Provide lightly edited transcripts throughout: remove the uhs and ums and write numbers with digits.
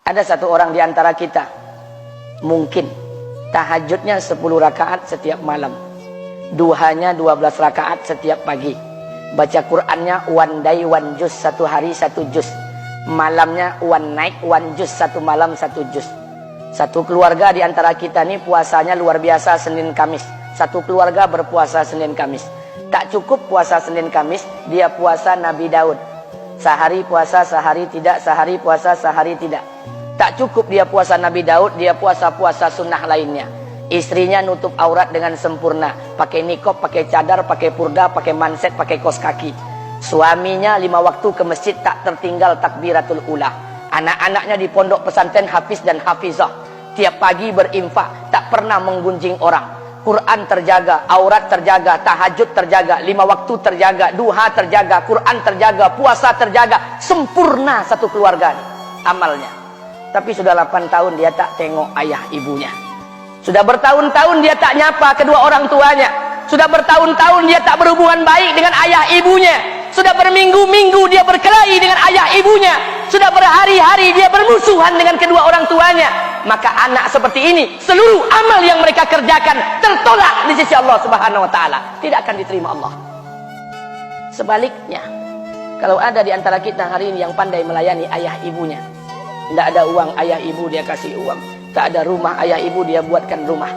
Ada satu orang di antara kita mungkin tahajudnya 10 rakaat setiap malam, duhanya 12 rakaat setiap pagi, baca Qur'annya one day one juz, satu hari satu juz, malamnya one night one juz, satu malam satu juz. Satu keluarga di antara kita ini puasanya luar biasa Senin Kamis. Satu keluarga berpuasa Senin Kamis. Tak cukup puasa Senin Kamis, dia puasa Nabi Daud. Sehari puasa, sehari tidak, sehari puasa, sehari tidak. Tak cukup dia puasa Nabi Daud, dia puasa-puasa sunnah lainnya. Istrinya nutup aurat dengan sempurna, pakai nikob, pakai cadar, pakai purda, pakai manset, pakai kos kaki. Suaminya 5 waktu ke masjid tak tertinggal takbiratul ula. Anak-anaknya di pondok pesantren hafiz dan hafizah. Tiap pagi berinfak, tak pernah menggunjing orang. Quran terjaga, aurat terjaga, tahajud terjaga, 5 waktu terjaga, duha terjaga, Quran terjaga, puasa terjaga. Sempurna satu keluarga nih, amalnya. Tapi sudah 8 tahun dia tak tengok ayah ibunya. Sudah bertahun-tahun dia tak nyapa kedua orang tuanya. Sudah bertahun-tahun dia tak berhubungan baik dengan ayah ibunya. Sudah berminggu-minggu dia berkelahi dengan ayah ibunya. Sudah berhari-hari dia bermusuhan dengan kedua orang tuanya. Maka anak seperti ini, seluruh amal yang mereka kerjakan tertolak di sisi Allah Subhanahu wa taala, tidak akan diterima Allah. Sebaliknya, kalau ada di antara kita hari ini yang pandai melayani ayah ibunya, tidak ada uang, ayah ibu dia kasih uang. Tak ada rumah, ayah ibu dia buatkan rumah.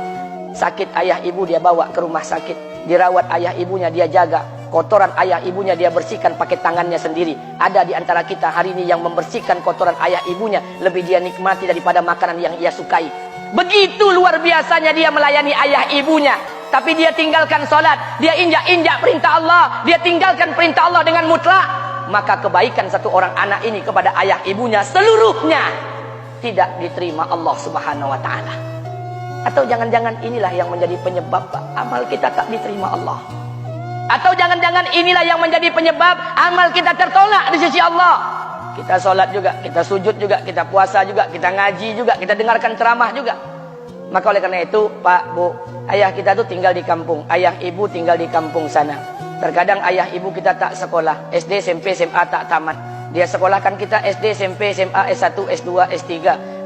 Sakit ayah ibu dia bawa ke rumah sakit. Dirawat ayah ibunya dia jaga. Kotoran ayah ibunya dia bersihkan pakai tangannya sendiri. Ada di antara kita hari ini yang membersihkan kotoran ayah ibunya lebih dia nikmati daripada makanan yang ia sukai. Begitu luar biasanya dia melayani ayah ibunya. Tapi dia tinggalkan sholat, dia injak-injak perintah Allah, dia tinggalkan perintah Allah dengan mutlak. Maka kebaikan satu orang anak ini kepada ayah ibunya seluruhnya tidak diterima Allah Subhanahu wa taala. Atau jangan-jangan inilah yang menjadi penyebab amal kita tak diterima Allah. Atau jangan-jangan inilah yang menjadi penyebab amal kita tertolak di sisi Allah. Kita sholat juga, kita sujud juga, kita puasa juga, kita ngaji juga, kita dengarkan ceramah juga. Maka oleh karena itu, Pak, Bu, ayah kita tuh tinggal di kampung, ayah ibu tinggal di kampung sana. Terkadang ayah ibu kita tak sekolah, SD, SMP, SMA tak tamat. Dia sekolahkan kita SD, SMP, SMA, S1, S2, S3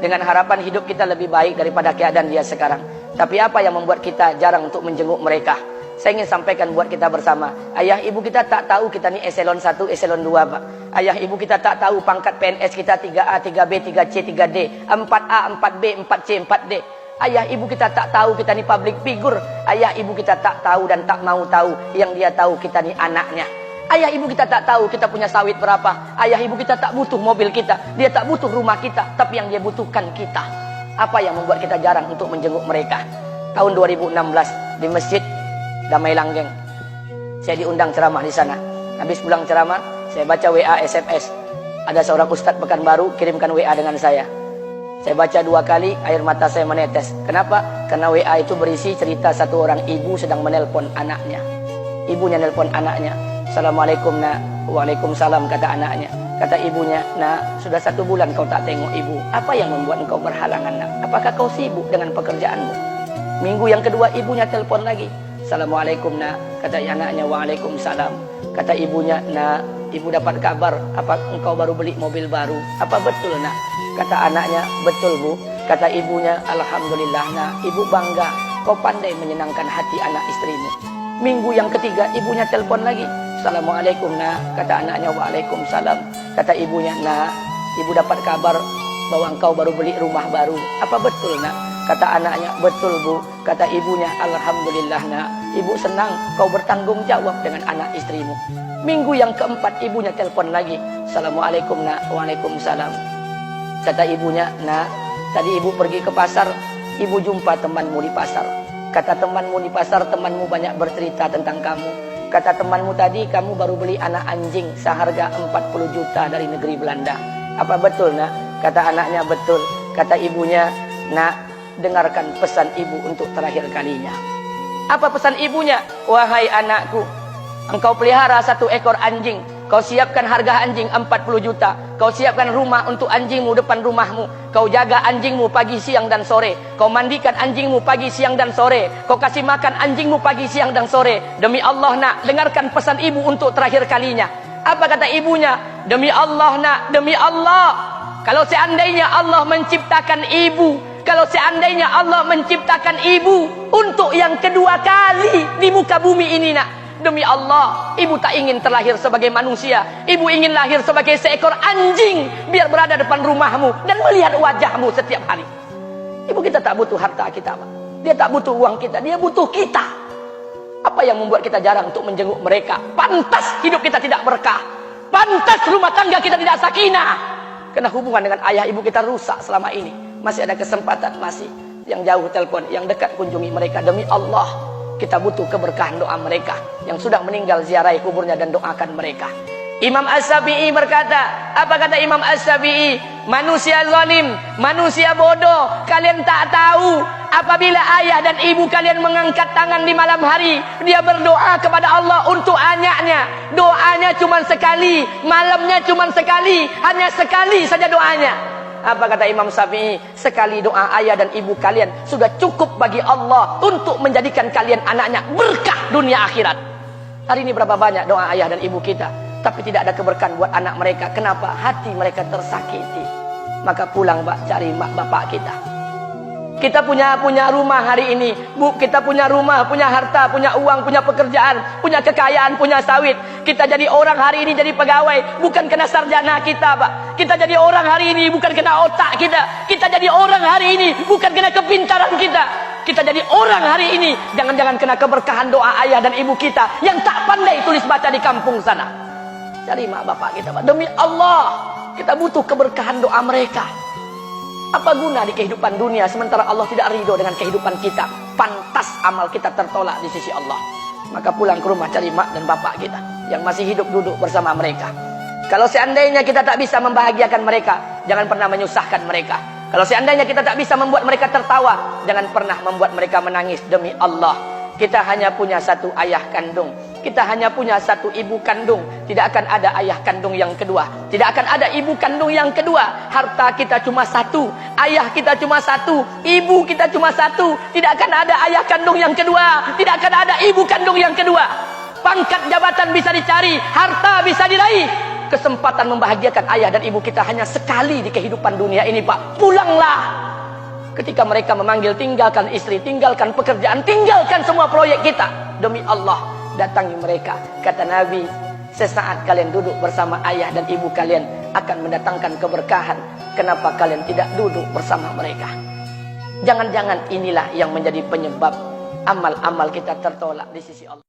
dengan harapan hidup kita lebih baik daripada keadaan dia sekarang. Tapi apa yang membuat kita jarang untuk menjenguk mereka? Saya ingin sampaikan buat kita bersama. Ayah ibu kita tak tahu kita ni eselon 1, eselon 2, Pak. Ayah ibu kita tak tahu pangkat PNS kita 3A, 3B, 3C, 3D, 4A, 4B, 4C, 4D. Ayah ibu kita tak tahu kita ni public figure. Ayah ibu kita tak tahu dan tak mau tahu. Yang dia tahu kita ni anaknya. Ayah ibu kita tak tahu kita punya sawit berapa. Ayah ibu kita tak butuh mobil kita. Dia tak butuh rumah kita. Tapi yang dia butuhkan kita. Apa yang membuat kita jarang untuk menjenguk mereka? Tahun 2016 di Masjid Damai Langgeng, saya diundang ceramah di sana. Habis pulang ceramah, saya baca WA SMS. Ada seorang ustadz Pekanbaru kirimkan WA dengan saya. Saya baca 2 kali, air mata saya menetes. Kenapa? Karena WA itu berisi cerita satu orang ibu sedang menelpon anaknya. Ibunya nelpon anaknya. Assalamualaikum nak. Waalaikumsalam kata anaknya. Kata ibunya, nak, sudah 1 bulan kau tak tengok ibu. Apa yang membuat engkau berhalangan nak? Apakah kau sibuk dengan pekerjaanmu? Minggu yang kedua ibunya telepon lagi. Assalamualaikum nak. Kata anaknya, waalaikumsalam. Kata ibunya, nak, ibu dapat kabar apa engkau baru beli mobil baru. Apa betul nak? Kata anaknya, betul bu. Kata ibunya, alhamdulillah nak, ibu bangga. Kau pandai menyenangkan hati anak istrimu. Minggu yang ketiga ibunya telepon lagi. Assalamualaikum nak. Kata anaknya, waalaikumsalam. Kata ibunya, nak, ibu dapat kabar bahwa engkau baru beli rumah baru. Apa betul nak? Kata anaknya, betul bu. Kata ibunya, alhamdulillah nak, ibu senang kau bertanggung jawab dengan anak istrimu. Minggu yang keempat ibunya telepon lagi. Assalamualaikum nak. Waalaikumsalam. Kata ibunya, nak, tadi ibu pergi ke pasar, ibu jumpa temanmu di pasar. Kata temanmu di pasar, temanmu banyak bercerita tentang kamu. Kata temanmu tadi, kamu baru beli anak anjing seharga 40 juta dari negeri Belanda. Apa betul nak? Kata anaknya, betul. Kata ibunya, nak, dengarkan pesan ibu untuk terakhir kalinya. Apa pesan ibunya? Wahai anakku, engkau pelihara 1 ekor anjing. Kau siapkan harga anjing 40 juta. Kau siapkan rumah untuk anjingmu depan rumahmu. Kau jaga anjingmu pagi, siang, dan sore. Kau mandikan anjingmu pagi, siang, dan sore. Kau kasih makan anjingmu pagi, siang, dan sore. Demi Allah nak, dengarkan pesan ibu untuk terakhir kalinya. Apa kata ibunya? Demi Allah nak, demi Allah. Kalau seandainya Allah menciptakan ibu, kalau seandainya Allah menciptakan ibu untuk yang kedua kali di muka bumi ini, nak, demi Allah, ibu tak ingin terlahir sebagai manusia. Ibu ingin lahir sebagai seekor anjing, biar berada depan rumahmu dan melihat wajahmu setiap hari. Ibu kita tak butuh harta kita, Pak. Dia tak butuh uang kita, dia butuh kita. Apa yang membuat kita jarang untuk menjenguk mereka? Pantas hidup kita tidak berkah, pantas rumah tangga kita tidak sakinah, karena hubungan dengan ayah ibu kita rusak selama ini. Masih ada kesempatan, masih yang jauh telepon, yang dekat kunjungi mereka. Demi Allah, kita butuh keberkahan doa mereka. Yang sudah meninggal, ziarahi kuburnya dan doakan mereka. Imam As-Syafi'i berkata, apa kata Imam As-Syafi'i? Manusia zalim, manusia bodoh, kalian tak tahu apabila ayah dan ibu kalian mengangkat tangan di malam hari, dia berdoa kepada Allah untuk anaknya. Doanya cuma sekali, malamnya cuma sekali, hanya sekali saja doanya. Apa kata Imam Syafi'i? Sekali doa ayah dan ibu kalian sudah cukup bagi Allah untuk menjadikan kalian anaknya berkah dunia akhirat. Hari ini berapa banyak doa ayah dan ibu kita, tapi tidak ada keberkahan buat anak mereka. Kenapa? Hati mereka tersakiti. Maka pulang, Pak, cari mak bapak kita. Kita punya rumah hari ini, Bu, kita punya rumah, punya harta, punya uang, punya pekerjaan, punya kekayaan, punya sawit. Kita jadi orang hari ini, jadi pegawai, bukan kena sarjana kita, Pak. Kita jadi orang hari ini bukan kena otak kita. Kita jadi orang hari ini bukan kena kepintaran kita. Kita jadi orang hari ini jangan-jangan kena keberkahan doa ayah dan ibu kita yang tak pandai tulis baca di kampung sana. Cari mak bapak kita, Pak. Demi Allah, kita butuh keberkahan doa mereka. Apa guna di kehidupan dunia sementara Allah tidak ridho dengan kehidupan kita? Pantas amal kita tertolak di sisi Allah. Maka pulang ke rumah, cari mak dan bapak kita yang masih hidup, duduk bersama mereka. Kalau seandainya kita tak bisa membahagiakan mereka, jangan pernah menyusahkan mereka. Kalau seandainya kita tak bisa membuat mereka tertawa, jangan pernah membuat mereka menangis. Demi Allah, kita hanya punya satu ayah kandung, kita hanya punya satu ibu kandung. Tidak akan ada ayah kandung yang kedua, tidak akan ada ibu kandung yang kedua. Harta kita cuma satu, ayah kita cuma satu, ibu kita cuma satu. Tidak akan ada ayah kandung yang kedua, tidak akan ada ibu kandung yang kedua. Pangkat jabatan bisa dicari, harta bisa diraih, kesempatan membahagiakan ayah dan ibu kita hanya sekali di kehidupan dunia ini, Pak. Pulanglah. Ketika mereka memanggil, tinggalkan istri, tinggalkan pekerjaan, tinggalkan semua proyek kita. Demi Allah, datangi mereka. Kata Nabi, sesaat kalian duduk bersama ayah dan ibu kalian akan mendatangkan keberkahan. Kenapa kalian tidak duduk bersama mereka? Jangan-jangan inilah yang menjadi penyebab amal-amal kita tertolak di sisi Allah.